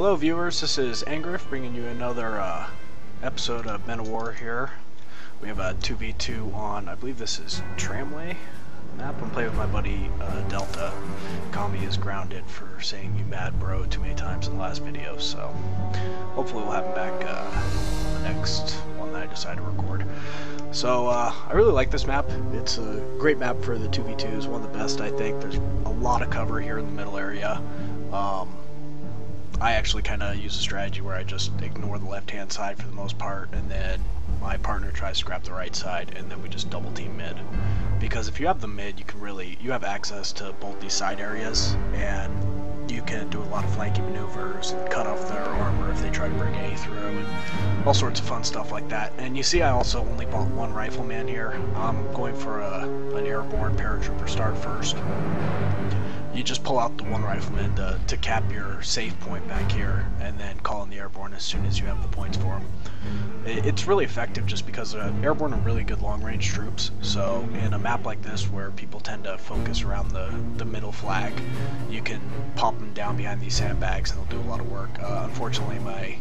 Hello viewers, this is Angriff bringing you another episode of Men of War here. We have a 2v2 on, I believe this is Tramway map. I'm playing with my buddy Delta. Kami is grounded for saying you mad bro too many times in the last video, so hopefully we'll have him back the next one that I decide to record. So I really like this map. It's a great map for the 2v2s, one of the best I think. There's a lot of cover here in the middle area. I actually kind of use a strategy where I just ignore the left-hand side for the most part, and then my partner tries to grab the right side, and then we just double team mid. Because if you have the mid, you have access to both these side areas, and you can do a lot of flanking maneuvers and cut off their armor if they try to bring A through, and all sorts of fun stuff like that. And you see I also only bought one rifleman here. I'm going for an airborne paratrooper start first. You just pull out the one rifleman to cap your safe point back here, and then call in the airborne as soon as you have the points for them. It's really effective just because airborne are really good long-range troops, so in a map like this where people tend to focus around the middle flag, you can pop them down behind these sandbags and they'll do a lot of work. Unfortunately, my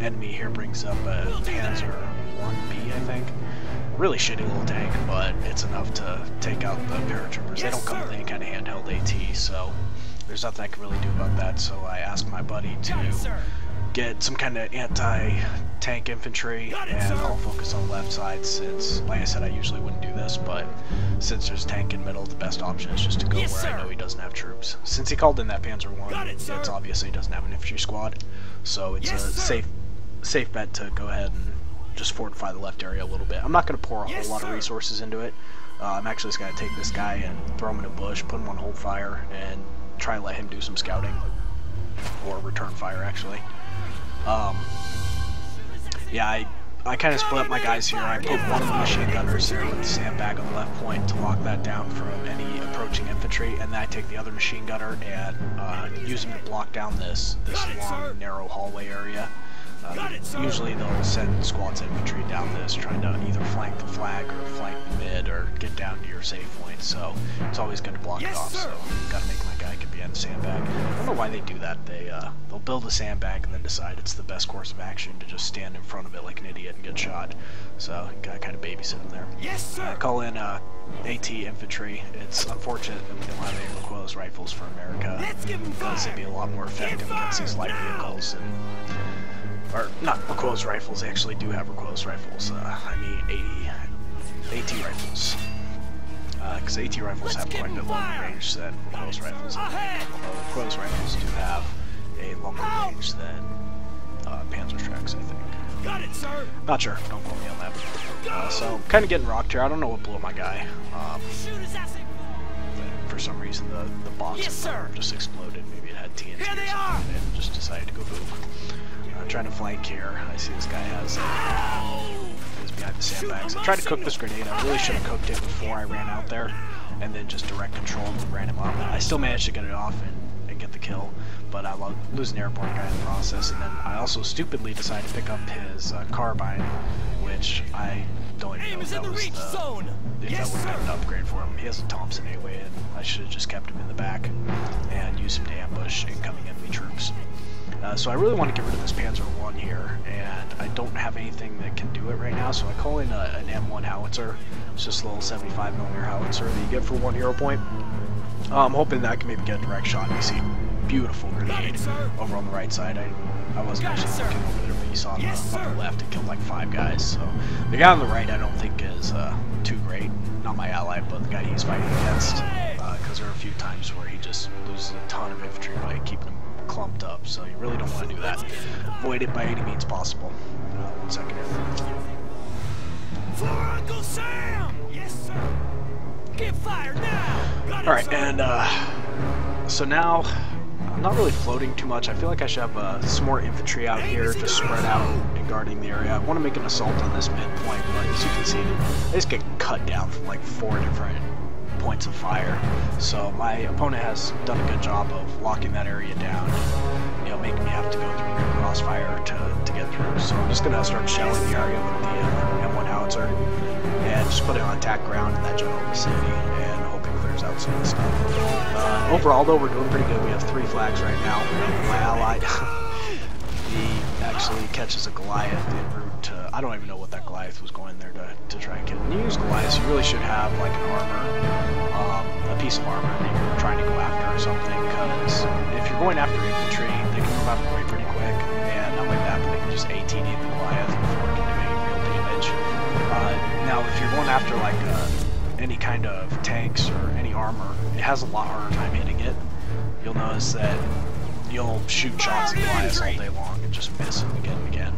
enemy here brings up a Panzer 1B, I think. Really shitty little tank, but it's enough to take out the paratroopers. They don't come with any kind of handheld AT, so there's nothing I can really do about that. So I asked my buddy to get some kind of anti-tank infantry, and I'll focus on the left side since, like I said, I usually wouldn't do this, but since there's tank in middle, the best option is just to go where I know he doesn't have troops. Since he called in that Panzer 1, it's obvious he doesn't have an infantry squad, so it's a safe bet to go ahead and just fortify the left area a little bit. I'm not going to pour a whole lot of resources into it. I'm actually just going to take this guy and throw him in a bush, put him on hold fire, and try and let him do some scouting. Or return fire, actually. Yeah, I kind of split up my guys here. I put one of the machine gunners there with the sandbag on the left point to lock that down from any approaching infantry, and then I take the other machine gunner and use him to block down this long, narrow hallway area. Usually they'll send squads of infantry down this, trying to either flank the flag or flank the mid or get down to your safe point, so it's always going to block it off, so gotta make my guy get behind the sandbag. I don't know why they do that. They'll build a sandbag and then decide it's the best course of action to just stand in front of it like an idiot and get shot, so you gotta kind of babysit them there. I call in AT infantry. It's unfortunate that we don't have any recoilless rifles for America, because they'd be a lot more effective against these light vehicles. Or not recoilless rifles, they actually do have recoilless rifles. I mean AT rifles. Because AT rifles have quite a bit longer range than recoilless rifles. Although recoilless rifles do have a longer range than Panzer tracks, I think. Got it, sir. Not sure, don't quote me on that. So I'm kind of getting rocked here. I don't know what blew up my guy. For some reason the box just exploded. Maybe it had TNT or something and just decided to go boom. Trying to flank here. I see this guy is behind the sandbags. I tried to cook this grenade. I really should have cooked it before I ran out there, and then just direct control and ran him off. I still managed to get it off and get the kill, but I lose an airborne guy in the process. And then I also stupidly decided to pick up his carbine, which I don't even know if that would have been an upgrade for him. He has a Thompson anyway, and I should have just kept him in the back and used him to ambush incoming enemy troops. So I really want to get rid of this Panzer 1 here, and I don't have anything that can do it right now, so I call in an M1 howitzer. It's just a little 75mm howitzer that you get for 1 hero point. I'm hoping that I can maybe get a direct shot. You see, beautiful grenade over on the right side. I wasn't actually looking over there, but you saw on the left it killed like 5 guys. So the guy on the right I don't think is too great. Not my ally, but the guy he's fighting against, because there are a few times where he just loses a ton of infantry by keeping him clumped up, so you really don't want to do that. Avoid it by any means possible. 1 second here. For Uncle Sam! Yes, sir. Get fired now! Alright, and so now I'm not really floating too much. I feel like I should have some more infantry out here just spread out and guarding the area. I want to make an assault on this midpoint, but as you can see, I just get cut down from like 4 different points of fire. So my opponent has done a good job of locking that area down, you know, making me have to go through rear crossfire to get through. So I'm just gonna start shelling the area with the M1 howitzer and just put it on attack ground in that general vicinity and hope it clears out some of the stuff. Overall though, we're doing pretty good. We have 3 flags right now. My ally actually catches a Goliath en route to, I don't even know what that Goliath was going there to try and kill. When you use Goliaths, you really should have like an armor, a piece of armor that you're trying to go after or something, because if you're going after infantry, they can move out of the way pretty quick, and not like that, but they can just ATD the Goliath before it can do any real damage. Now, if you're going after like any kind of tanks or any armor, it has a lot harder time hitting it. You'll notice that you'll shoot shots at Goliaths all day long and just miss them again and again.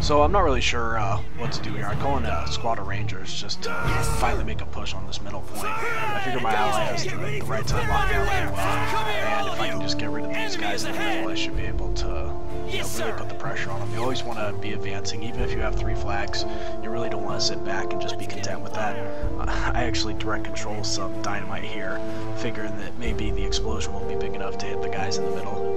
So I'm not really sure what to do here. I call in a squad of rangers just to finally make a push on this middle point. I figure my ally has the right side locked down pretty well, and if I can just get rid of these guys in the middle, I should be able to really put the pressure on them. You always want to be advancing, even if you have 3 flags. You really don't want to sit back and just be content with that. I actually direct control some dynamite here, figuring that maybe the explosion won't be big enough to hit the guys in the middle.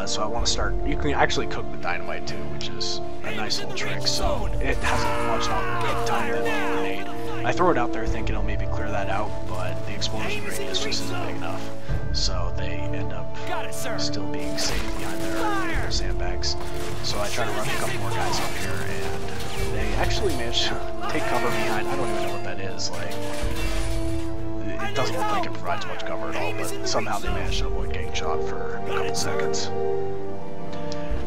So I want to start, you can actually cook the dynamite too, which is a nice little trick, so it has a much longer cook time than a grenade. I throw it out there thinking it'll maybe clear that out, but the explosion radius just isn't big enough, so they end up still being safe behind their sandbags. So I try to run a couple more guys up here, and they actually manage to take cover behind, I don't even know what that is, like, it doesn't look like it provides much cover at all, but somehow they managed to avoid getting shot for a couple seconds.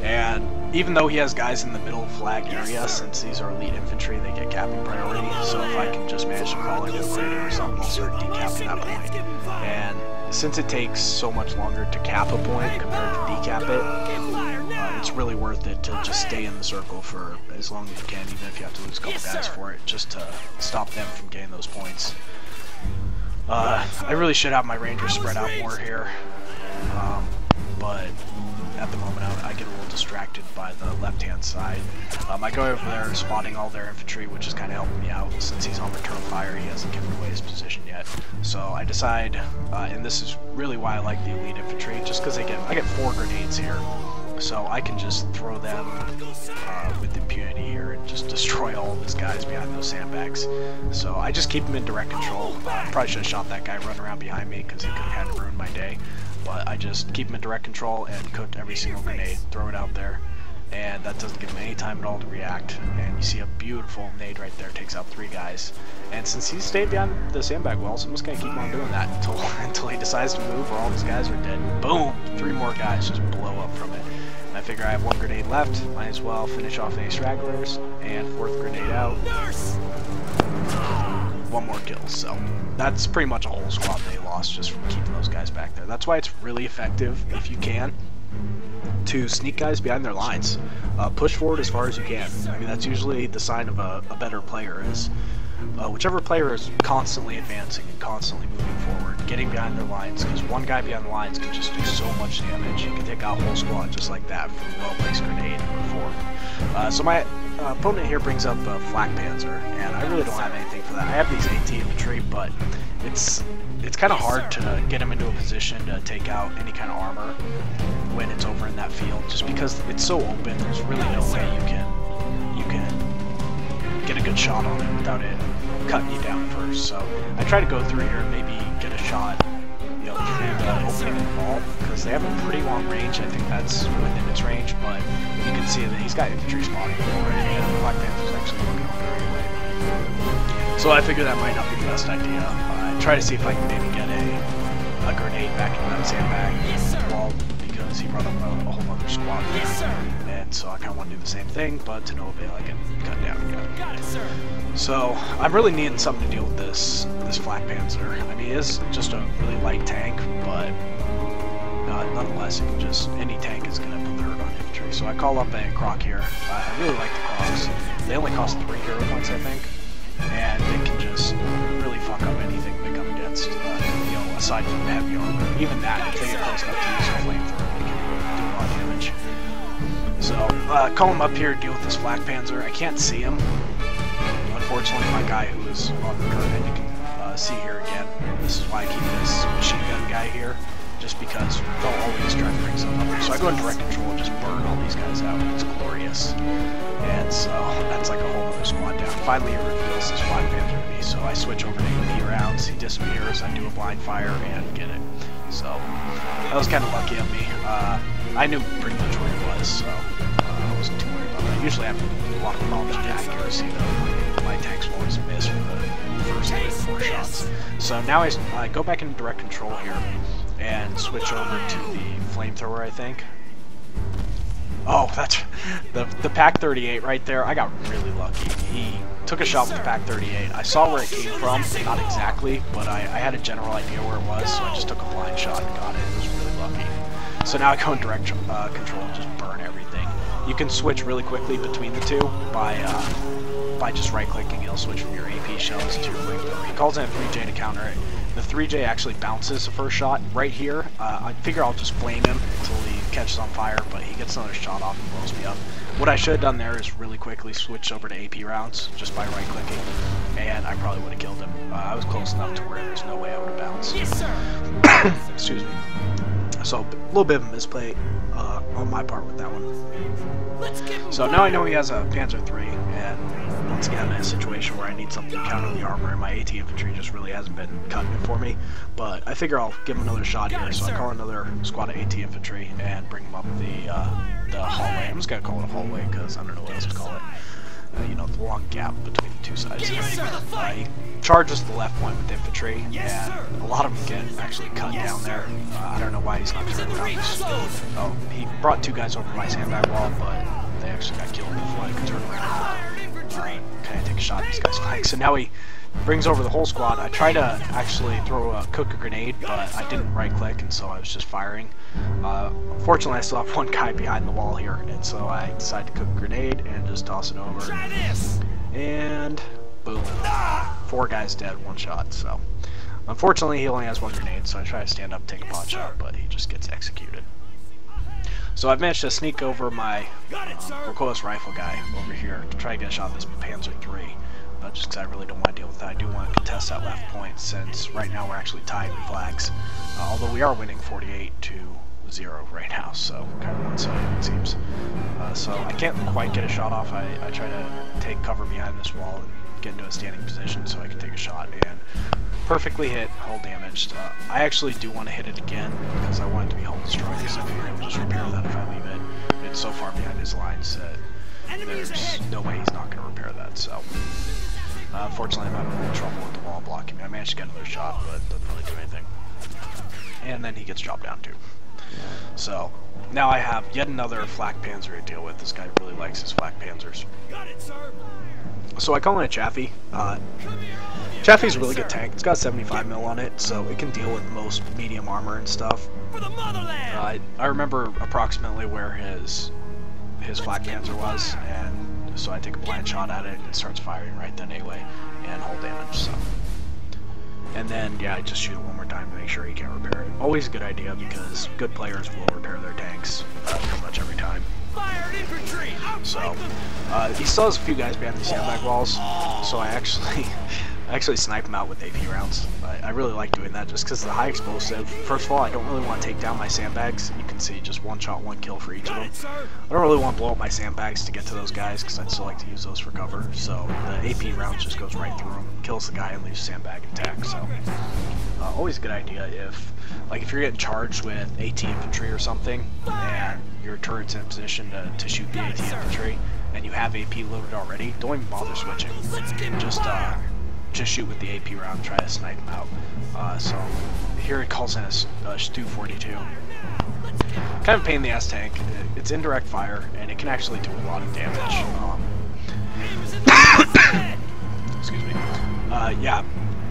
And even though he has guys in the middle flag area, since these are elite infantry, they get capping priority, so if I can just manage to call into a grenade or something, I'll start decapping that point. And since it takes so much longer to cap a point compared to decap it, it's really worth it to just stay in the circle for as long as you can, even if you have to lose a couple guys for it, just to stop them from getting those points. I really should have my rangers spread out more here, but at the moment I get a little distracted by the left-hand side. I go over there spotting all their infantry, which is kind of helping me out. Since he's on return fire, he hasn't given away his position yet. So I decide, and this is really why I like the elite infantry, just because I get 4 grenades here. So I can just throw them with impunity here and just destroy all of his guys behind those sandbags. So I just keep them in direct control. Probably should have shot that guy running around behind me because he could have kind of ruined my day. But I just keep him in direct control and cook every single grenade, throw it out there, and that doesn't give him any time at all to react. And you see a beautiful nade right there, takes out 3 guys. And since he stayed behind the sandbag walls, I'm just going to keep on doing that until he decides to move or all his guys are dead. Boom! 3 more guys just blow up from it. And I figure I have 1 grenade left, might as well finish off any stragglers, and 4th grenade out. 1 more kill, so that's pretty much a whole squad they lost just from keeping those guys back there. That's why it's really effective, if you can, to sneak guys behind their lines. Push forward as far as you can. I mean, that's usually the sign of a better player, is whichever player is constantly advancing and constantly moving forward, getting behind their lines, because 1 guy behind the lines can just do so much damage. You can take out a whole squad just like that from a well-placed grenade or 4. So my opponent here brings up Flak Panzer, and I really don't have anything for that. I have these AT infantry, but it's kind of hard to get him into a position to take out any kind of armor when it's over in that field, just because it's so open. There's really no way you can get a good shot on it without it cutting you down first. So I try to go through here and maybe get a shot, through the opening of the vault, because they have a pretty long range. I think that's within its range, but you can see that he's got infantry spotting already, and the Black Panther's actually looking over anyway. So I figure that might not be the best idea. I try to see if I can maybe get a grenade back into that sandbag wall, because he brought up a whole other squad there. And so I kind of want to do the same thing, but to no avail, I get cut down again. So I'm really needing something to deal with this Flak Panzer. I mean, it is just a really light tank, but nonetheless, it can just, any tank is going to put the hurt on infantry. So I call up a Croc here. I really like the Crocs. They only cost 3 hero points, I think, and they can just really fuck up anything they come against. Aside from the heavy armor, even that, if they get close enough to use a flamethrower, they can do a lot of damage. So call him up here, deal with this Flak Panzer. I can't see him. Unfortunately, my guy who is on the curve, and you can see here again, this is why I keep this machine gun guy here, just because they'll always try to bring something up here. So I go in direct control and just burn all these guys out. It's glorious. And so that's like a whole other squad down. Finally, it reveals this Flak Panther to me, so I switch over to AP rounds. He disappears, I do a blind fire, and get it. So that was kind of lucky of me. I knew pretty much where he this, so I wasn't too worried about that. Usually I have a lot of problems with accuracy, though. My tanks will always miss for the first 3 or 4 shots. So now I go back into direct control here and switch over to the flamethrower, I think. Oh, that's the Pack 38 right there. I got really lucky. He took a shot with the Pack 38. I saw where it came from, not exactly, but I had a general idea where it was, so I just took a blind shot and got it. It was really lucky. So now I go in direct control and just burn everything. You can switch really quickly between the two by just right-clicking. It'll switch from your AP shells to your flamethrower. He calls in a 3J to counter it. The 3J actually bounces the first shot right here. I figure I'll just flame him until he catches on fire, but he gets another shot off and blows me up. What I should have done there is really quickly switch over to AP rounds just by right-clicking, and I probably would have killed him. I was close enough to where there's no way I would have bounced. Yes, sir. Excuse me. So a little bit of a misplay on my part with that one. So now I know he has a Panzer III, and once again I'm in a situation where I need something to counter the armor, and my AT infantry just really hasn't been cutting it for me. But I figure I'll give him another shot here, so I call another squad of AT infantry and bring him up the hallway. I'm just gonna call it a hallway because I don't know what else to call it. You know, the long gap between the two sides. He charges the left point with infantry, and a lot of them get actually cut down there. I don't know why he's not turning around. Oh, he brought 2 guys over my sandbag wall, but they actually got killed before I could turn around. Kind of take a shot at this guy's flank. So now he brings over the whole squad. I tried to actually cook a grenade, but I didn't right-click, and so I was just firing. Fortunately, I still have 1 guy behind the wall here, and so I decided to cook a grenade and just toss it over. And boom. 4 guys dead, 1 shot. So unfortunately, he only has 1 grenade, so I try to stand up, take a pot shot, but he just gets executed. So I've managed to sneak over my recoilless rifle guy over here to try to get a shot at this Panzer III. Just because I really don't want to deal with that. I do want to contest that left point, since right now we're actually tied in flags. Although we are winning 48-0 right now, so kind of one-sided it seems. So I can't quite get a shot off. I try to take cover behind this wall and get into a standing position so I can take a shot, and perfectly hit, hull damaged. I actually do want to hit it again because I want it to be hull destroyed, because I figure he'll just repair that if I leave it. It's so far behind his lines that there's no way he's not going to repair that, so... Unfortunately, I'm having a little trouble with the wall blocking me. I managed to get another shot, but it doesn't really do anything. And then he gets dropped down too. So, now I have yet another flak panzer to deal with. This guy really likes his flak panzers. So I call in a Chaffee. Chaffee's a really good tank. It's got 75 mil on it, so it can deal with most medium armor and stuff. I remember approximately where his flak panzer was, and so I take a blind shot at it and it starts firing right then anyway, and hull damage, so. And then, yeah, I just shoot it one more time to make sure he can't repair it. Always a good idea, because good players will repair their tanks pretty much every time. So, he still has a few guys behind the sandbag walls, so I actually snipe him out with AP rounds. I really like doing that just because of the high explosive. First of all, I don't really want to take down my sandbags. You can see just 1 shot, 1 kill for each of them. I don't really want to blow up my sandbags to get to those guys because I'd still like to use those for cover. So the AP rounds just goes right through them, kills the guy, and leaves the sandbag intact. So always a good idea if you're getting charged with AT infantry or something, and your turret's in a position to shoot the AT infantry, and you have AP loaded already, don't even bother switching. Just shoot with the AP round and try to snipe him out. So here it calls in a Stu 42. Kind of a pain in the ass tank. It's indirect fire, and it can actually do a lot of damage. Excuse me. Yeah,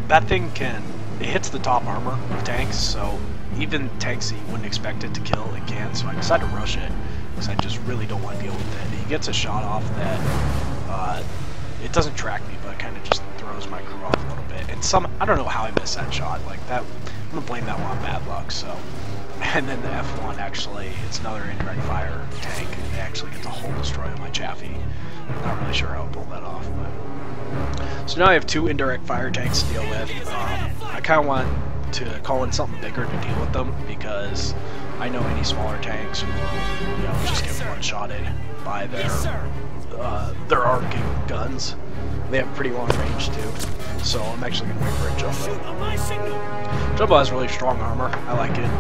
that thing it hits the top armor of tanks, so even tanks that you wouldn't expect it to kill, it can. So I decided to rush it because I just really don't want to deal with it. He gets a shot off that it doesn't track me, but it kind of just throws my crew off a little bit. And I don't know how I missed that shot. Like that, I'm gonna blame that one on bad luck. So, and then the F1 actually, it's another indirect fire tank, and it actually gets a hull destroy on my Chaffee. Not really sure how I pulled that off, but. So now I have 2 indirect fire tanks to deal with. I kind of want to call in something bigger to deal with them because I know any smaller tanks will, you know, just get one-shotted by their arcing guns. They have pretty long range too, so I'm actually going to wait for a jumbo. Jumbo has really strong armor. I like it.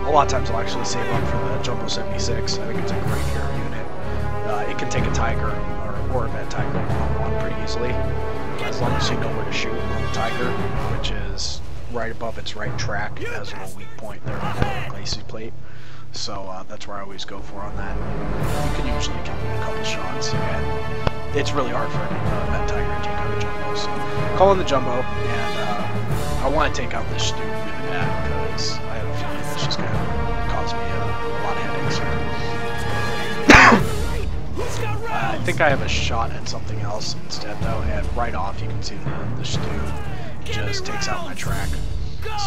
A lot of times I'll actually save up for the Jumbo 76. I think it's a great hero unit. It can take a Tiger or a Vet Tiger one-on-one pretty easily, as long as you know where to shoot on the Tiger, which is right above its right track. It has a little weak point there on the glacis plate. So that's where I always go for on that. You can usually kill it in a couple shots, and it's really hard for that Tiger to take out a Jumbo. So call in the Jumbo, and I want to take out this Stu really bad because I have a feeling it's just going to cause me a lot of headaches here. I think I have a shot at something else instead though, and right off you can see the Stu just takes out my track.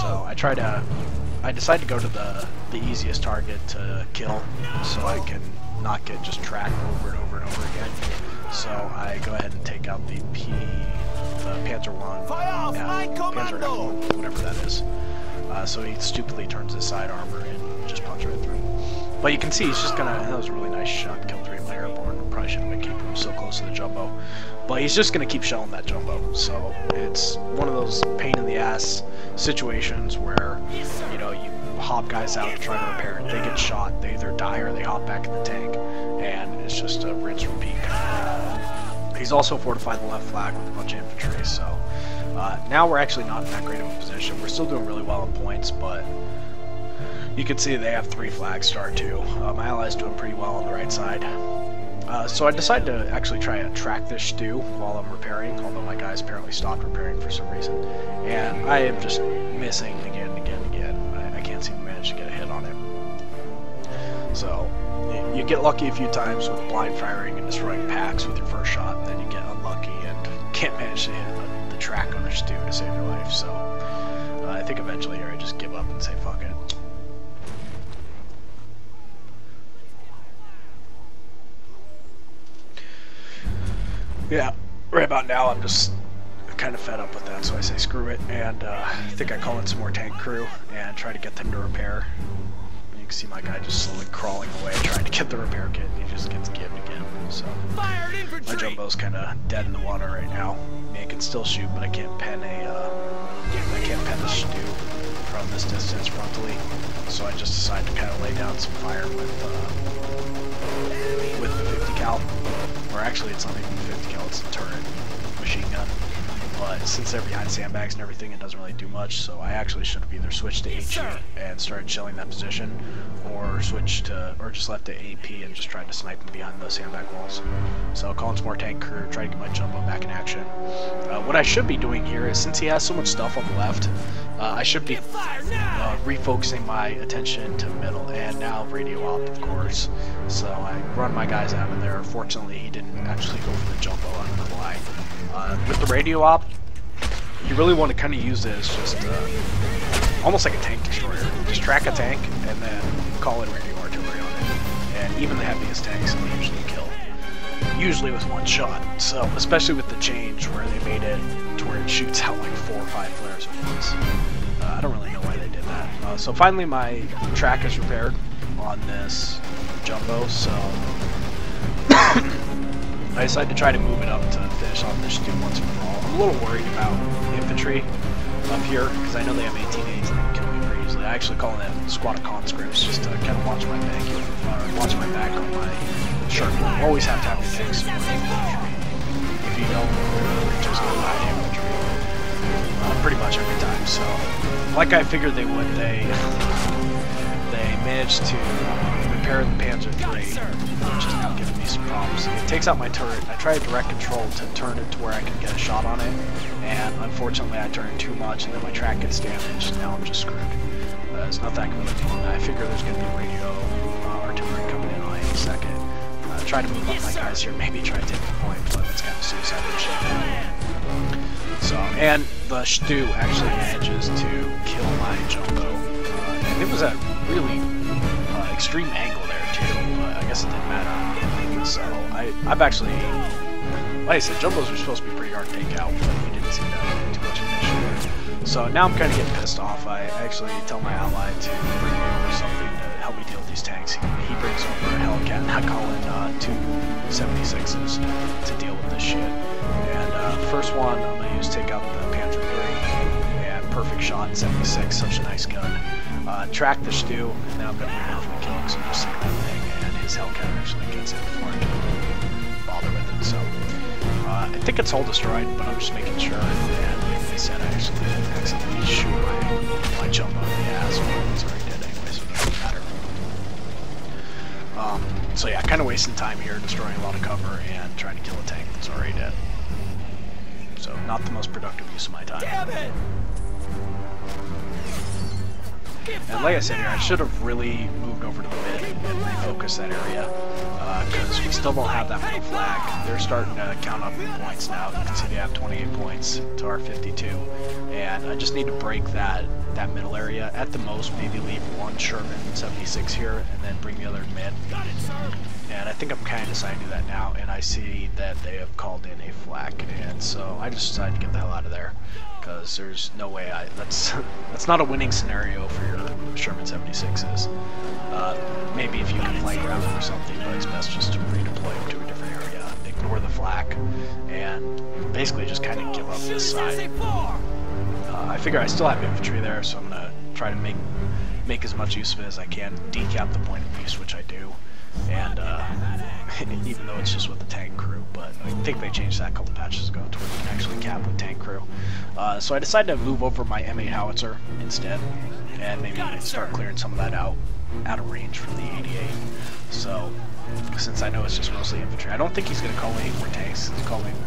So I decide to go to the easiest target to kill, so I can not get just tracked over and over and over again. So I go ahead and take out the Panzer 1, Panzer F1, whatever that is. So he stupidly turns his side armor and just punches right through. But you can see he's just gonna, that was a really nice shot, kill 3 of my airborne. Probably shouldn't have kept him so close to the Jumbo. But he's just gonna keep shelling that Jumbo. So it's one of those pain in the ass situations where, you know, you hop guys out to try to repair it. They get shot, they either die or they hop back in the tank. And it's just a rinse repeat kind of thing. He's also fortified the left flank with a bunch of infantry, so now we're actually not in that great of a position. We're still doing really well in points, but you can see they have 3 flags star too. My ally's doing pretty well on the right side. So I decided to actually try to track this Stu while I'm repairing, although my guys apparently stopped repairing for some reason. And I am just missing again and again and again. I can't seem to manage to get a hit on it. So you get lucky a few times with blind firing and destroying packs with your first shot, and then you get unlucky and can't manage to hit the track on the Stu to save your life. So I think eventually here I just give up and say fuck it. Yeah, right about now I'm just kind of fed up with that, so I say screw it, and I think I call in some more tank crew and try to get them to repair. You can see my guy just slowly crawling away trying to get the repair kit, and he just gets gibbed again. So my Jumbo's kind of dead in the water right now. I mean, I can still shoot, but I can't pen the Stu from this distance frontally. So I just decided to kind of lay down some fire with the 50 cal. Or actually, it's not even 50 cal, it's a turret machine gun. But since they're behind sandbags and everything, it doesn't really do much, so I actually should have either switched to HE and started shelling that position, or just left it AP and just tried to snipe them behind the sandbag walls. So calling some more tank crew, try to get my Jumbo back in action. What I should be doing here is, since he has so much stuff on the left, I should be refocusing my attention to middle, and now radio op, of course. So I run my guys out of there. Fortunately, he didn't actually go for the Jumbo, I don't know why. With the radio op, you really want to kind of use it as just almost like a tank destroyer. Just track a tank and then call in radio artillery on it. And even the heaviest tanks will usually kill. Usually with one shot. So, especially with the change where they made it to where it shoots out like 4 or 5 flares at once. I don't really know why they did that. So finally my track is repaired on this Jumbo, so I decided to try to move it up to finish off this Stu once and for all. I'm a little worried about infantry up here, because I know they have 18As and they can kill me pretty easily. I actually call them squad of conscripts just to kind of watch my back, watch my back on my sharp. You always have to have your tanks support infantry. If you don't, you're just going to die infantry. Pretty much every time. So, like I figured they would, they managed to repair the Panzer III, which is now giving me some problems. It takes out my turret. I tried direct control to turn it to where I can get a shot on it, and unfortunately I turned too much, and then my track gets damaged. Now I'm just screwed. There's nothing I can really do on that. I figure there's going to be radio artillery coming in on any second. Try to move up my guys here, maybe try to take the point, but it's kind of suicide mission. So, and the Stu actually manages to kill my Jumbo, and it was a really extreme angle there too, but I guess it didn't matter. So I've actually, like I said, Jumbos are supposed to be pretty hard to take out, but we didn't see that too much of an issue. So now I'm kind of getting pissed off. I actually tell my ally to bring me over something to help help me deal with these tanks. He brings over a Hellcat, and I call in 2 76s to deal with this shit. And first one I'm going to use take out the Panther III, and perfect shot, 76, such a nice gun. Track the stew, and now I'm going to move in for the kill because I'm just sick of that thing, and his Hellcat actually gets it before I can bother with it. So I think it's hull destroyed, but I'm just making sure. And like I said, I actually accidentally shoot my jump out of the ass, but it's already dead anyway, so it doesn't matter. So yeah, kind of wasting time here, destroying a lot of cover and trying to kill a tank that's already dead. So not the most productive use of my time. Damn it! And like I said here, I should have really moved over to the mid and refocused that area, because we still don't have that middle flag. They're starting to count up points now. You can see they have 28 points to our 52, and I just need to break that middle area. At the most, maybe leave one Sherman 76 here, and then bring the other mid. And I think I'm kind of deciding to do that now, and I see that they have called in a flak, and so I just decided to get the hell out of there, because there's no way that's not a winning scenario for your Sherman 76s. Maybe if you can flank around them or something, but it's best just to redeploy them to a different area, ignore the flak, and basically just kind of give up this side. I figure I still have infantry there, so I'm going to try to make as much use of it as I can, decap the point of use, which I do. And even though it's just with the tank crew, but I think they changed that a couple patches ago to where you can actually cap with tank crew. So I decided to move over my M8 howitzer instead, and maybe start clearing some of that out of range from the 88. So since I know it's just mostly infantry, I don't think he's going to call any more tanks.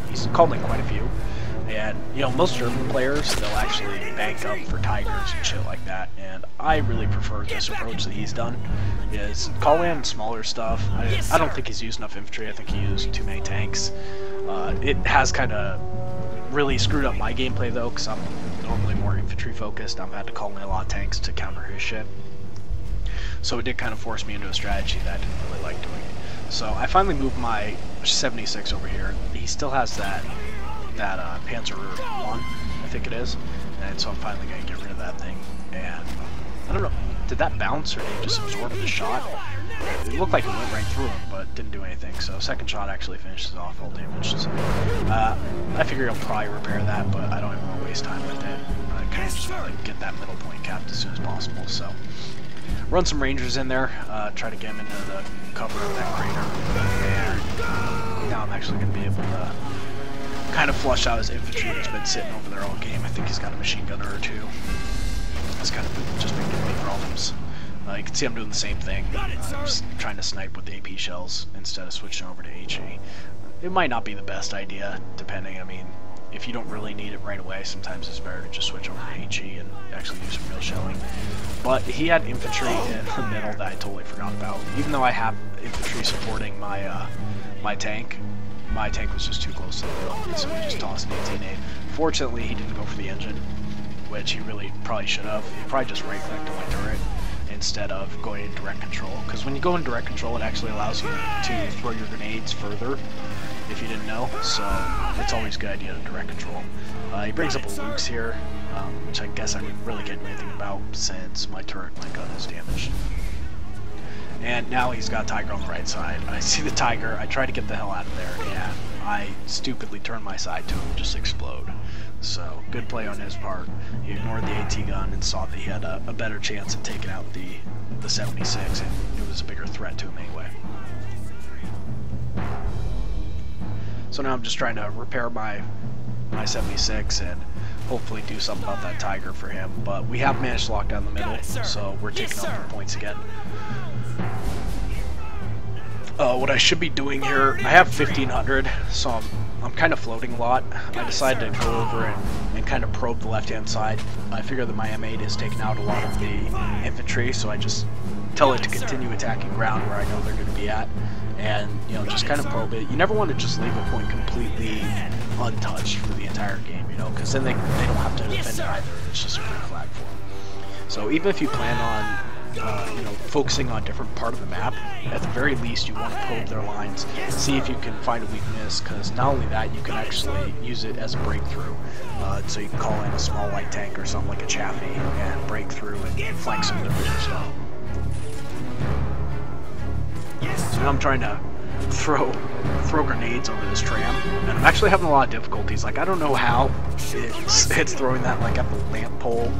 He's called in quite a few. And, you know, most German players, they'll actually bank up for Tigers and shit like that, and I really prefer this approach that he's done, is call in smaller stuff. I don't think he's used enough infantry. I think he used too many tanks. It has kind of really screwed up my gameplay, though, because I'm normally more infantry focused. I've had to call in a lot of tanks to counter his shit. So it did kind of force me into a strategy that I didn't really like doing. So I finally moved my 76 over here. He still has that Panzer I, I think it is, and so I'm finally going to get rid of that thing. And I don't know, did that bounce or did it just absorb the shot? It looked like it went right through him, but didn't do anything. So second shot actually finishes off full damage. So I figure he'll probably repair that, but I don't even want to waste time with it. I kind of just want to get that middle point capped as soon as possible. So run some Rangers in there, try to get him into the cover of that crater, and now I'm actually going to be able to kind of flush out his infantry that's been sitting over there all game. I think he's got a machine gunner or two. That's kind of just been giving me problems. You can see I'm doing the same thing. Just trying to snipe with the AP shells instead of switching over to HE. It might not be the best idea, depending. I mean, if you don't really need it right away, sometimes it's better to just switch over to HE and actually do some real shelling. But he had infantry in the middle that I totally forgot about. Even though I have infantry supporting my my tank was just too close to the middle, so we just tossed an 18A. Fortunately, he didn't go for the engine, which he really probably should have. He probably just right-clicked on my turret instead of going in direct control, because when you go in direct control, it actually allows you to throw your grenades further, if you didn't know, so it's always a good idea to direct control. He brings up a Luke's here, which I guess I really can't do anything about since my turret, my gun is damaged. And now he's got a Tiger on the right side. I see the Tiger, I try to get the hell out of there, and I stupidly turn my side to him and just explode. So, good play on his part. He ignored the AT gun and saw that he had a better chance of taking out the 76, and it was a bigger threat to him anyway. So now I'm just trying to repair my 76 and hopefully do something about that Tiger for him. But we have managed to lock down the middle, so we're taking up the points again. What I should be doing here, I have 1500, so I'm kind of floating a lot. I decided to go over and kind of probe the left-hand side. I figure that my M8 has taken out a lot of the infantry, so I just tell it to continue attacking ground where I know they're going to be at, and you know, just kind of probe it. You never want to just leave a point completely untouched for the entire game, you know, because then they don't have to defend it either. It's just a free flag for them. So even if you plan on you know, focusing on a different part of the map, at the very least you want to probe their lines, see if you can find a weakness, because not only that, you can actually use it as a breakthrough. So you can call in a small light tank or something like a Chaffee and break through and flank some of their bigger stuff. And I'm trying to throw grenades over this tram, and I'm actually having a lot of difficulties. Like, I don't know how it's throwing that like at the lamp pole,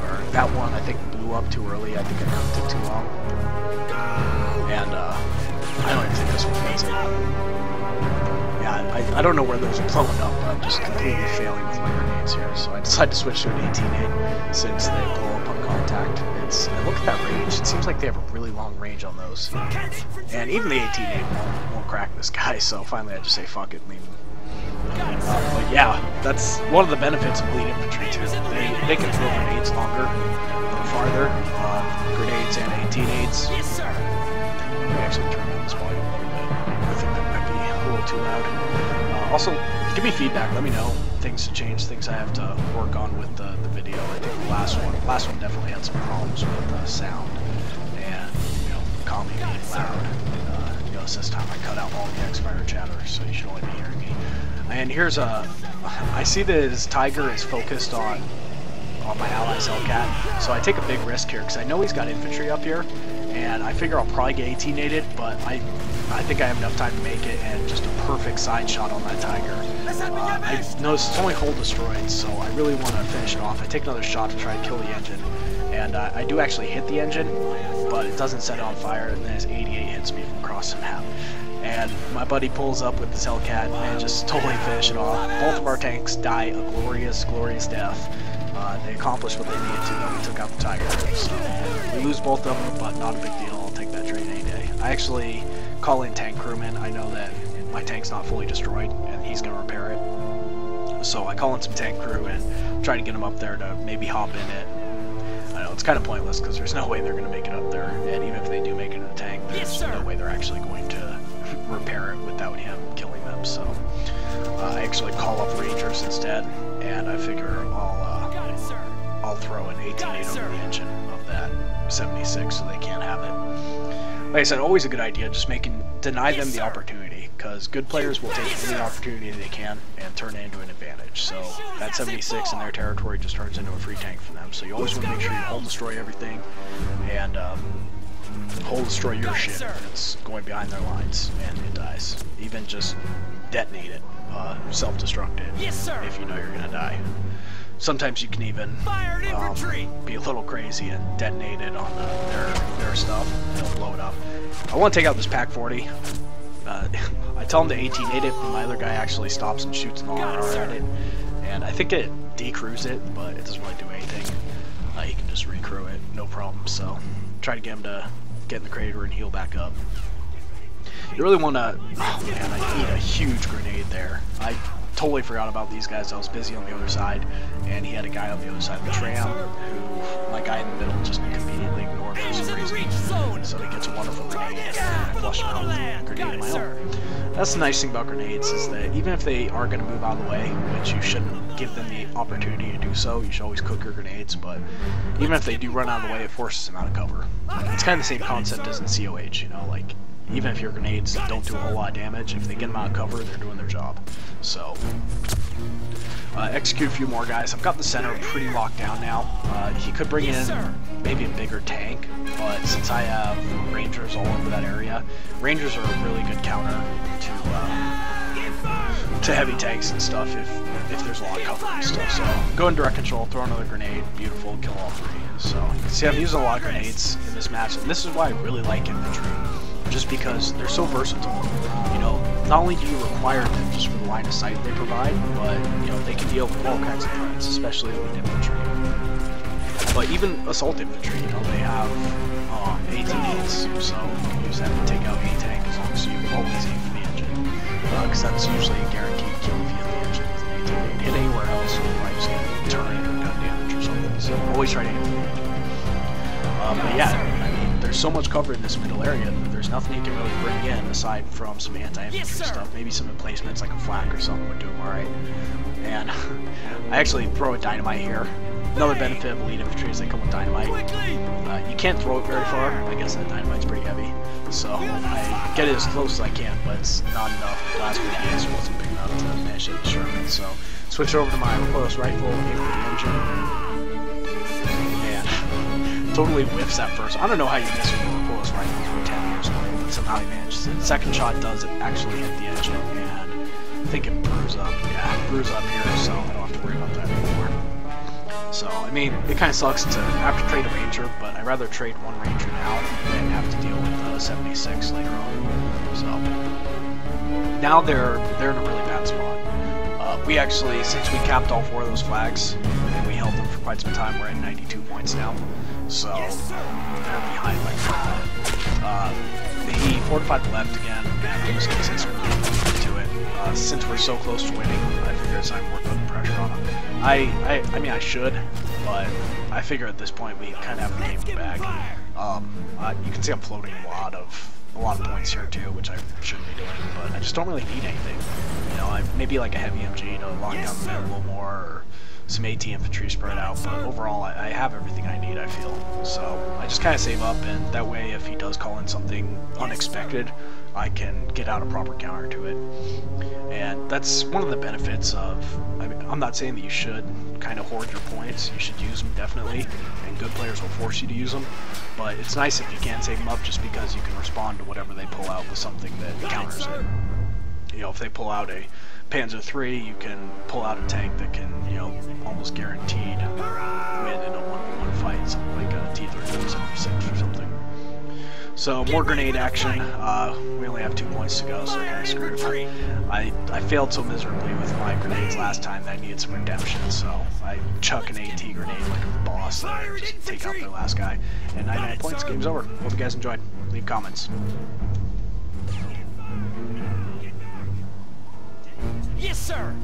or that one I think blew up too early. I think I cooked it too long, and I don't even think this one hits it. Yeah, I don't know where those are blowing up, but I'm just completely failing with my grenades here. So I decided to switch to an 18-8 since they blow up on contact. And look at that range. It seems like they have a really long range on those. And even the 18-8 won't crack this guy, so finally I just say fuck it, leave him. But yeah, that's one of the benefits of lead infantry too. They can throw grenades longer or farther, grenades and 18-8s. Yes, sir. Let me actually turn down this volume a little bit. I think that might be a little too loud. Also, give me feedback. Let me know things to change, things I have to work on with the video. I think the last one definitely had some problems with sound and, you know, comedy being loud. And, you know, this time I cut out all the X-Fire chatter, so you should only be hearing me. And here's I see that his Tiger is focused on my ally's Hellcat, so I take a big risk here because I know he's got infantry up here, and I figure I'll probably get 18-8'd, but I think I have enough time to make it, and just a perfect side shot on that Tiger. I noticed it's only hull destroyed, so I really want to finish it off. I take another shot to try to kill the engine, and I do actually hit the engine, but it doesn't set it on fire, and then his 88 hits me from across the map. And my buddy pulls up with his Hellcat and just totally finish it off. Both of our tanks die a glorious, glorious death. They accomplished what they needed to, though. We took out the Tiger. So we lose both of them, but not a big deal. I'll take that train any day. I actually call in tank crewman. I know that my tank's not fully destroyed, and he's going to repair it. So I call in some tank crew and try to get them up there to maybe hop in it. I know, it's kind of pointless because there's no way they're going to make it up there. And even if they do make it in the tank, there's no way they're actually going to repair it without him killing them. So I actually call up Rangers instead, and I figure I'll throw an 18-8 over the engine of that 76 so they can't have it. Like I said, always a good idea, just deny them the opportunity, because good players will take any opportunity they can and turn it into an advantage. So that 76 in their territory just turns into a free tank for them. So you always want to make sure you hull destroy everything and hull destroy your shit if it's going behind their lines and it dies. Even just detonate it, self-destruct it if you know you're gonna die. Sometimes you can even be a little crazy and detonate it on their stuff and it'll blow it up. I want to take out this Pack 40. I tell him to 18-8 it, but my other guy actually stops and shoots an RR at it. And I think it decrews it, but it doesn't really do anything. He can just recrew it, no problem. So try to get him to get in the crater and heal back up. You really want to... Oh man, I need a huge grenade there. I totally forgot about these guys. I was busy on the other side, and he had a guy on the other side of the tram who my guy in the middle just conveniently ignored for some reason. So he gets a wonderful grenade, and I flush him out with a grenade of my own. That's the nice thing about grenades, is that even if they are going to move out of the way, which you shouldn't give them the opportunity to do so, you should always cook your grenades, but even if they do run out of the way, it forces them out of cover. It's kind of the same concept as in COH, you know, like, even if your grenades don't do a whole lot of damage, if they get them out of cover, they're doing their job. So, execute a few more guys. I've got the center pretty locked down now. He could bring in maybe a bigger tank, but since I have Rangers all over that area, Rangers are a really good counter to heavy tanks and stuff if there's a lot of cover and stuff. So, go in direct control, throw another grenade, beautiful, kill all three. So, see, I'm using a lot of grenades in this match, and this is why I really like infantry. Just because they're so versatile. You know, not only do you require them just for the line of sight they provide, but, you know, they can deal with all kinds of threats, especially with infantry. But even assault infantry, you know, they have 18-8s, so you can use that to take out a tank as long as you always aim for the engine. Because that's usually a guaranteed kill if you hit the engine with an 18-8. Hit anywhere else, you might just get turret or gun damage or something. So always try to aim for the engine. But yeah, I mean, there's so much cover in this middle area that there's nothing you can really bring in aside from some anti-infantry stuff. Maybe some emplacements like a flak or something would do them alright. And I actually throw a dynamite here. Another benefit of elite infantry is they come with dynamite. You can't throw it very far. I guess that dynamite's pretty heavy. So I get it as close as I can, but it's not enough. Last grenade wasn't big enough to finish it with Sherman. So switch over to my recoilless rifle, aim for the engine. Totally whiffs that first. I don't know how you miss with a recoilless rifle. 9 from 10 years ago, but somehow he manages it. Second shot does actually hit the engine, and I think it brews up. Yeah, it brews up here, so I don't have to worry about that anymore. So, I mean, it kind of sucks to have to trade a Ranger, but I'd rather trade one Ranger now than have to deal with the 76 later on. So, now they're in a really bad spot. We actually, since we capped all 4 of those flags, and we held them for quite some time, we're at 92 points now. So, they're behind by quite a bit. He fortified the left again, and I'm just going to say screw to it. Since we're so close to winning, I figure it's time worth putting pressure on him. I mean, I should, but I figure at this point we kind of have the game in the bag. You can see I'm floating a lot of points here too, which I shouldn't be doing, but I just don't really need anything. You know, maybe like a heavy MG to lock down the mid a little more, or some AT infantry spread out, but overall I have everything I need, I feel. So I just kind of save up, and that way if he does call in something unexpected, I can get out a proper counter to it. And that's one of the benefits of, I mean, I'm not saying that you should kind of hoard your points, you should use them definitely, and good players will force you to use them, but it's nice if you can save them up just because you can respond to whatever they pull out with something that counters it. You know, if they pull out a Panzer III, you can pull out a tank that can, you know, almost guaranteed win in a 1v1 fight, something like a T-36 or something. So, more grenade action. We only have 2 points to go, so we're kind of screwed. I failed so miserably with my grenades last time that I needed some redemption, so I chuck an AT grenade like a boss there, just take out their last guy. And 99 points, game's over. Hope you guys enjoyed. Leave comments. Yes, sir.